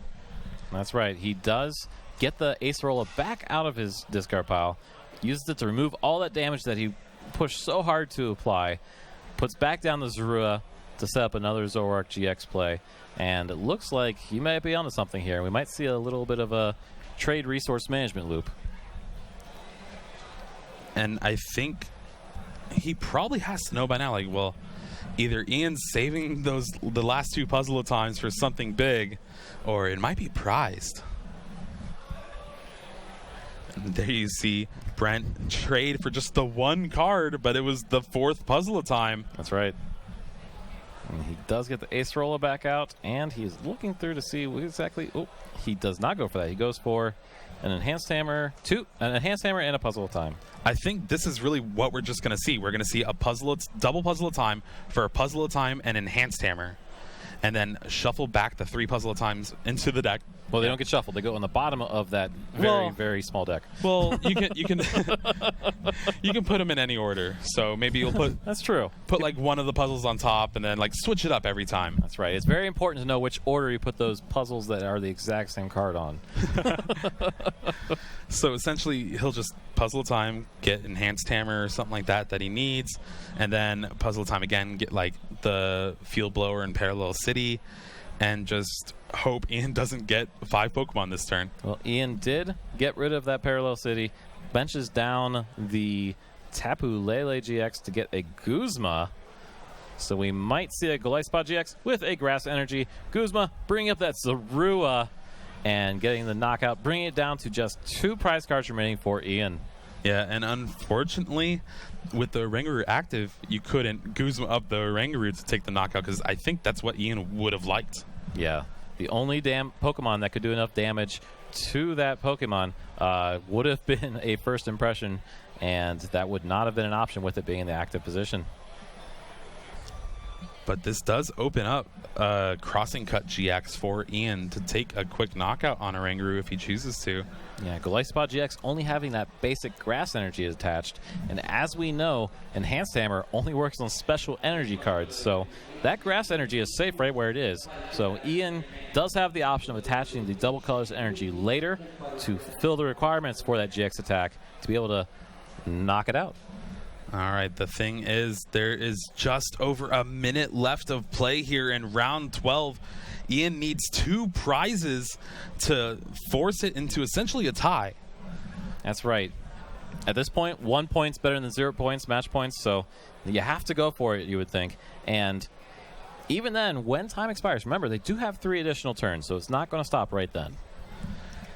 That's right. He does get the Acerola back out of his discard pile, uses it to remove all that damage that he pushed so hard to apply, puts back down the Zorua to set up another Zoroark GX play, and it looks like he might be onto something here. We might see a little bit of a trade resource management loop. And I think he probably has to know by now, like, well, either Ian's saving the last 2 puzzle of times for something big, or it might be prized. And there you see Brent trade for just the 1 card, but it was the 4th puzzle of time. That's right. And he does get the Acerola back out, and he's looking through to see what exactly. Oh, he does not go for that. He goes for an enhanced hammer, an enhanced hammer, and a puzzle of time. I think this is really what we're just going to see. We're going to see a double puzzle of time for a puzzle of time and enhanced hammer, and then shuffle back the 3 puzzle of times into the deck. Well, they don't get shuffled. They go on the bottom of that very small deck. Well, you can you can put them in any order. So maybe you'll put that's true. Put like one of the puzzles on top, and then like switch it up every time. That's right. It's very important to know which order you put those puzzles that are the exact same card on. So essentially, he'll just puzzle time, get enhanced hammer or something like that he needs, and then puzzle time again, get like the field blower and parallel city, and just hope Ian doesn't get 5 Pokemon this turn. Well, Ian did get rid of that parallel city, benches down the Tapu Lele GX to get a Guzma. So we might see a Goliathspot GX with a Grass Energy. Guzma bringing up that Zorua and getting the knockout, bringing it down to just 2 prize cards remaining for Ian. Yeah, and unfortunately, with the Oranguru active, you couldn't Guzma up the Oranguru to take the knockout, because I think that's what Ian would have liked. Yeah, the only Pokemon that could do enough damage to that Pokemon would have been a first impression, and that would not have been an option with it being in the active position. But this does open up Crossing Cut GX for Ian to take a quick knockout on Oranguru if he chooses to. Yeah, Goliathspot GX only having that basic Grass Energy attached, and as we know, Enhanced Hammer only works on special energy cards, so that Grass Energy is safe right where it is. So Ian does have the option of attaching the double colors energy later to fulfill the requirements for that GX attack to be able to knock it out. All right, the thing is, there is just over a minute left of play here in round 12. Ian needs 2 prizes to force it into essentially a tie. That's right. At this point, 1 point's better than 0 points, match points, so you have to go for it, you would think. And even then, when time expires, remember, they do have 3 additional turns, so it's not going to stop right then.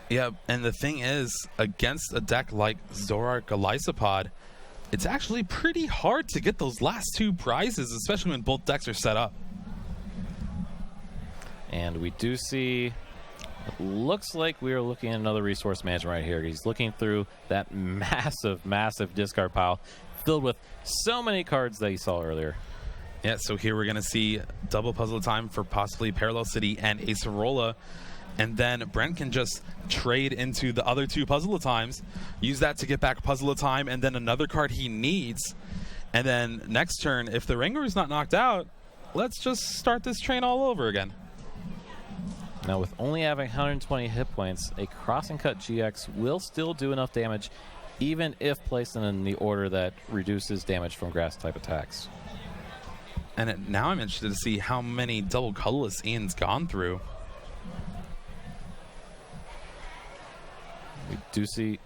Yeah, and the thing is, against a deck like Zoroark Goliathspod, it's actually pretty hard to get those last 2 prizes, especially when both decks are set up. And we do see, it looks like we are looking at another resource management right here. He's looking through that massive discard pile filled with so many cards that you saw earlier. Yeah, so here we're going to see double puzzle time for possibly Parallel City and Acerola. and then Brent can just trade into the other 2 Puzzle of Times, use that to get back Puzzle of Time, and then another card he needs. And then next turn, if the Rangaru's not knocked out, let's just start this train all over again. Now, with only having 120 hit points, a Crossing Cut GX will still do enough damage, even if placed in the order that reduces damage from grass-type attacks. And now I'm interested to see how many double colorless Ian's gone through. We do see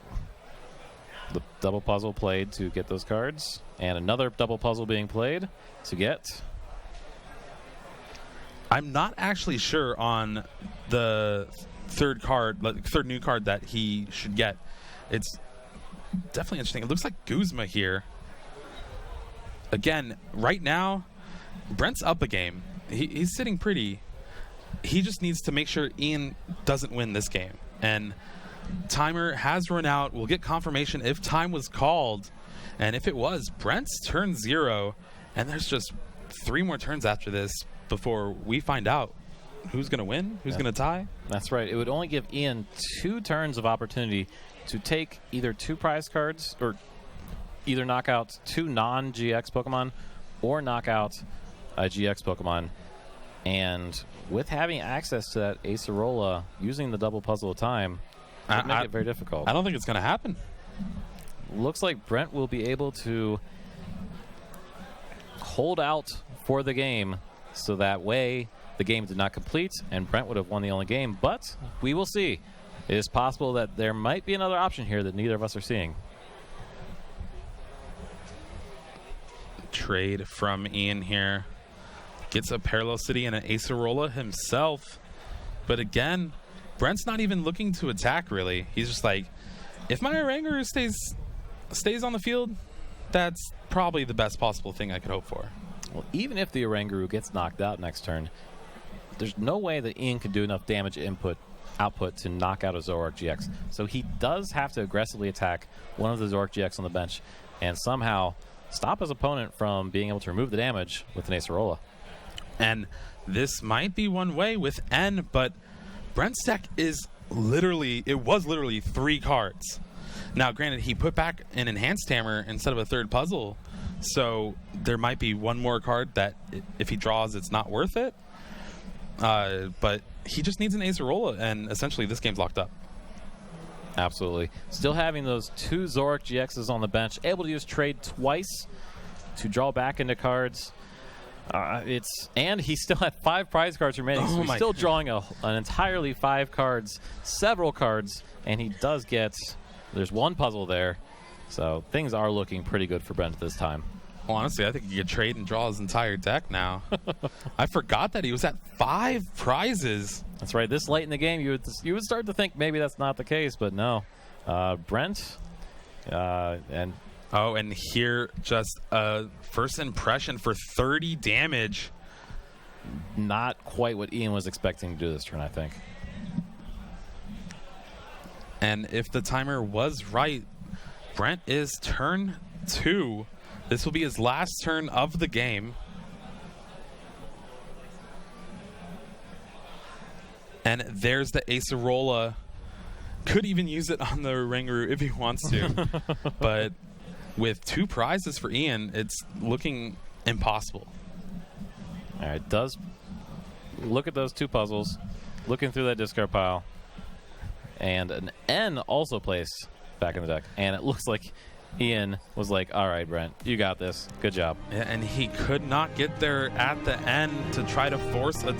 the double puzzle played to get those cards, and another double puzzle being played to get. I'm not actually sure on the third new card that he should get. It's definitely interesting. It looks like Guzma here. Again, right now, Brent's up a game. He's sitting pretty. He just needs to make sure Ian doesn't win this game. And timer has run out. We'll get confirmation if time was called. And if it was, Brent's turn 0. And there's just 3 more turns after this before we find out who's going to win, who's going to tie. That's right. It would only give Ian 2 turns of opportunity to take either 2 prize cards or either knock out 2 non-GX Pokemon or knock out a GX Pokemon. And with having access to that Acerola, using the double puzzle of time, would make it very difficult. I don't think it's going to happen. Looks like Brent will be able to hold out for the game, so that way the game did not complete and Brent would have won the only game. But we will see. It is possible that there might be another option here that neither of us are seeing. Trade from Ian here. Gets a Parallel City and an Acerola himself. But again, Brent's not even looking to attack, really. He's just like, if my Rangaru stays on the field, that's probably the best possible thing I could hope for. Well, even if the Oranguru gets knocked out next turn, there's no way that Ian can do enough damage output to knock out a Zoroark GX. So he does have to aggressively attack one of the Zoroark GX on the bench and somehow stop his opponent from being able to remove the damage with an Acerola. And this might be one way with N, but Brent's deck was literally 3 cards. Now, granted, he put back an Enhanced Hammer instead of a 3rd puzzle, so there might be one more card that, if he draws, it's not worth it. But he just needs an Acerola, and essentially this game's locked up. Absolutely. Still having those 2 Zoroark GXs on the bench, able to use trade twice to draw back into cards. And he still had 5 prize cards remaining, so he's still drawing an entirely 5 cards, several cards, and he does get, there's 1 puzzle there, so things are looking pretty good for Brent this time. Well, honestly, I think he could trade and draw his entire deck now. I forgot that he was at 5 prizes. That's right. This late in the game, you would start to think maybe that's not the case, but no. Brent, and... Oh, and here, just a first impression for 30 damage. Not quite what Ian was expecting to do this turn, I think. And if the timer was right, Brent is turn 2. This will be his last turn of the game. And there's the Acerola. Could even use it on the Rangaru if he wants to. But with 2 prizes for Ian, it's looking impossible. All right, does look at those 2 puzzles, looking through that discard pile, and an N also placed back in the deck. And it looks like Ian was like, all right, Brent, you got this. Good job. Yeah, and he could not get there at the end to try to force a